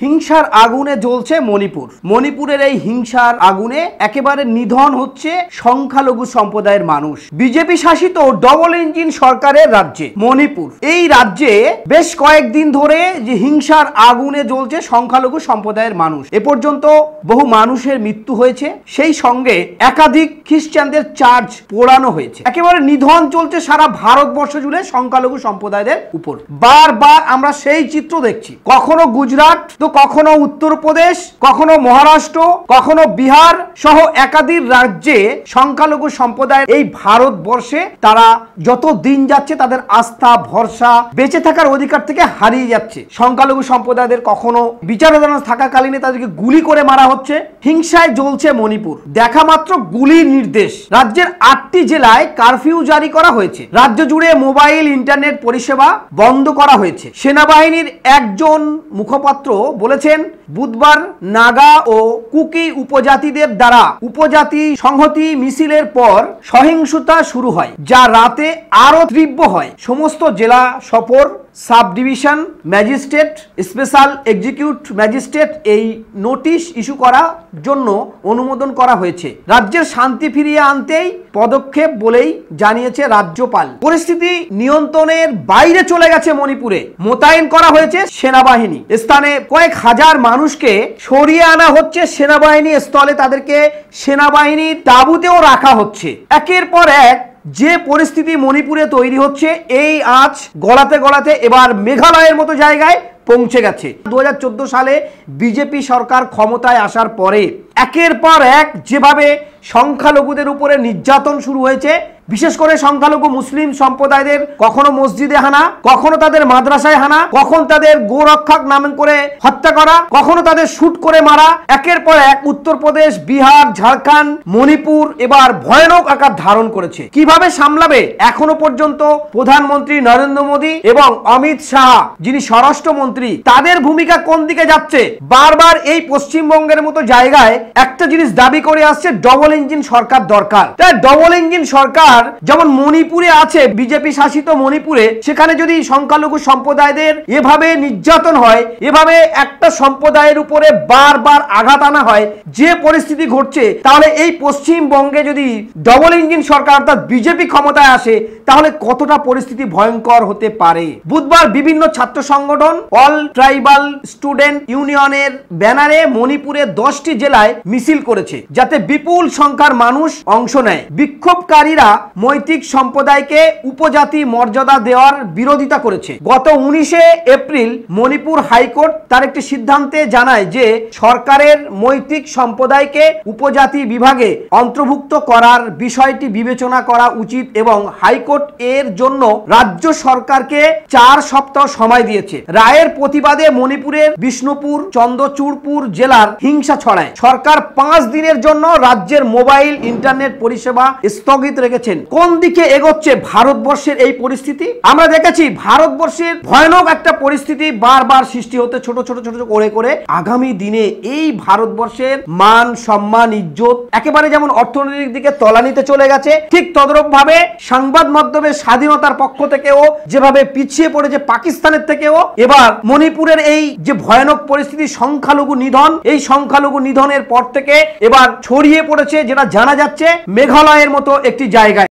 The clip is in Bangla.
হিংসার আগুনে জ্বলছে মণিপুর। মণিপুরের এই হিংসার আগুনে একেবারে নিধন হচ্ছে সংখ্যালঘু সম্প্রদায়ের মানুষ। বিজেপি শাসিত ডবল ইঞ্জিন সরকারের রাজ্যে মণিপুর, এই রাজ্যে বেশ কয়েকদিন ধরে যে হিংসার আগুনে জ্বলছে সংখ্যালঘু সম্প্রদায়ের মানুষ। এ পর্যন্ত বহু মানুষের মৃত্যু হয়েছে, সেই সঙ্গে একাধিক খ্রিস্টানদের চার্চ পোড়ানো হয়েছে। একেবারে নিধন চলছে সারা ভারতবর্ষ জুড়ে সংখ্যালঘু সম্প্রদায়ের উপর। বারবার আমরা সেই চিত্র দেখছি, কখনো গুজরাট, তো কখনো উত্তরপ্রদেশ, কখনো মহারাষ্ট্র, কখনো বিহার সহ একাধিক রাজ্যে সংখ্যালঘু সম্প্রদায় এই ভারতবর্ষে তারা যত দিন যাচ্ছে তাদের আস্থা ভরসা বেঁচে থাকার অধিকার থেকে হারিয়ে যাচ্ছে। সংখ্যালঘু সম্প্রদায়দের কখনো বিচারাধীন থাকাকালীনে তাদেরকে গুলি করে মারা হচ্ছে। হিংসায় জ্বলছে মণিপুর। দেখা মাত্র গুলির নির্দেশ। রাজ্যের 8টি জেলায় কারফিউ জারি করা হয়েছে। রাজ্য জুড়ে মোবাইল ইন্টারনেট পরিষেবা বন্ধ করা হয়েছে। সেনাবাহিনীর একজন মুখপাত্র বলেছেন, বুধবার নাগা ও কুকি উপজাতিদের দ্বারা উপজাতি সংহতি মিছিলের পর সহিংসতা শুরু হয়, যা রাতে আরো তীব্র হয়। সমস্ত জেলা সফর sub division magistrate, special execute magistrate এই নোটিশ ইস্যু করার জন্য অনুমোদন করা হয়েছে। রাজ্যের শান্তি ফিরিয়ে আনতেই পদক্ষেপ বলেই জানিয়েছে রাজ্যপাল। পরিস্থিতি নিয়ন্ত্রণের বাইরে চলে গেছে মণিপুরে। মোতায়েন করা হয়েছে সেনাবাহিনী। স্থানে কয়েক হাজার মানুষকে সরিয়ে আনা হচ্ছে সেনাবাহিনী স্থলে, তাদেরকে সেনাবাহিনীর তাঁবুতেও রাখা হচ্ছে। একের পর এক যে পরিস্থিতি মণিপুরে তৈরি হচ্ছে, এই আঁচ গলাতে গলাতে এবার মেঘালয়ের মতো জায়গায় পৌঁছে গেছে। 2014 সালে বিজেপি সরকার ক্ষমতায় আসার পরে একের পর এক যেভাবে সংখ্যালঘুদের উপরে নির্যাতন শুরু হয়েছে, বিশেষ করে সংখ্যালঘু মুসলিম সম্প্রদায়দের কখনো মসজিদে হানা, কখনো তাদের মাদ্রাসায় হানা, কখন তাদের গোরক্ষক নাম করে হত্যা করা, কখনো তাদের শুট করে মারা। একের পর এক উত্তরপ্রদেশ, বিহার, ঝাড়খণ্ড, মণিপুর এবার ভয়ানক আকার ধারণ করেছে। কিভাবে সামলাবে এখনো পর্যন্ত প্রধানমন্ত্রী নরেন্দ্র মোদী এবং অমিত শাহ যিনি স্বরাষ্ট্রমন্ত্রী, তাদের ভূমিকা কোন দিকে যাচ্ছে? বারবার এই পশ্চিমবঙ্গের মতো জায়গায় একটা জিনিস দাবি করে আসছে, ডবল ইঞ্জিন সরকার দরকার। তাই ডবল ইঞ্জিন সরকার যেমন মণিপুরে আছে, বিজেপি শাসিত মণিপুরে, সেখানে যদি সংখ্যালঘু সম্প্রদায়দের এভাবে নির্যাতন হয়, এভাবে একটা সম্প্রদায়ের উপরে বারবার আঘাত আনা হয়, যে পরিস্থিতি ঘটছে, তাহলে এই পশ্চিমবঙ্গে যদি ডবল ইঞ্জিন সরকার অর্থাৎ বিজেপি ক্ষমতায় আসে, তাহলে কতটা পরিস্থিতি ভয়ঙ্কর হতে পারে। বুধবার বিভিন্ন ছাত্র সংগঠন অল ট্রাইবাল স্টুডেন্ট ইউনিয়নের ব্যানারে মণিপুরে 10টি জেলায় মিছিল করেছে, যাতে বিপুল সংখ্যার মানুষ অংশ নেয়। বিক্ষোভকারীরা মৈতিক সম্প্রদায়কে উপজাতি মর্যাদা দেওয়ার বিরোধিতা করেছে। গত 19 এপ্রিল মণিপুর হাইকোর্ট তার একটি সিদ্ধান্তে জানায় যে সরকারের মৈতিক সম্প্রদায়কে উপজাতি বিভাগে অন্তর্ভুক্ত করার বিষয়টি বিবেচনা করা উচিত এবং হাইকোর্ট এর জন্য রাজ্য সরকারকে 4 সপ্তাহ সময় দিয়েছে। রায়ের প্রতিবাদে মণিপুরের বিষ্ণুপুর, চন্দ্রচূড়পুর জেলার হিংসা ছড়ায়। সরকার 5 দিনের জন্য রাজ্যের মোবাইল ইন্টারনেট পরিষেবা স্থগিত রেখেছেন। কোন দিকে এগোচ্ছে ভারতবর্ষের এই পরিস্থিতি? আমরা দেখেছি ভারতবর্ষের ভয়ানক একটা পরিস্থিতি বারবার সৃষ্টি হতে ছোট ছোট করে করে আগামী দিনে এই ভারতবর্ষের মান সম্মান ইজ্জত একেবারে যেমন অর্থনৈতিক দিকে তলানিতে চলে গেছে, ঠিক তদ্রূপ ভাবে সংবাদ মাধ্যমের স্বাধীনতার পক্ষ থেকেও যেভাবে পিছিয়ে পড়েছে পাকিস্তানের থেকেও, এবার মণিপুরের এই যে ভয়ানক পরিস্থিতি সংখ্যালঘু নিধন, এই সংখ্যালঘু নিধনের পর থেকে এবার ছড়িয়ে পড়েছে, যেটা জানা যাচ্ছে মেঘালয়ের মতো একটি জায়গায়।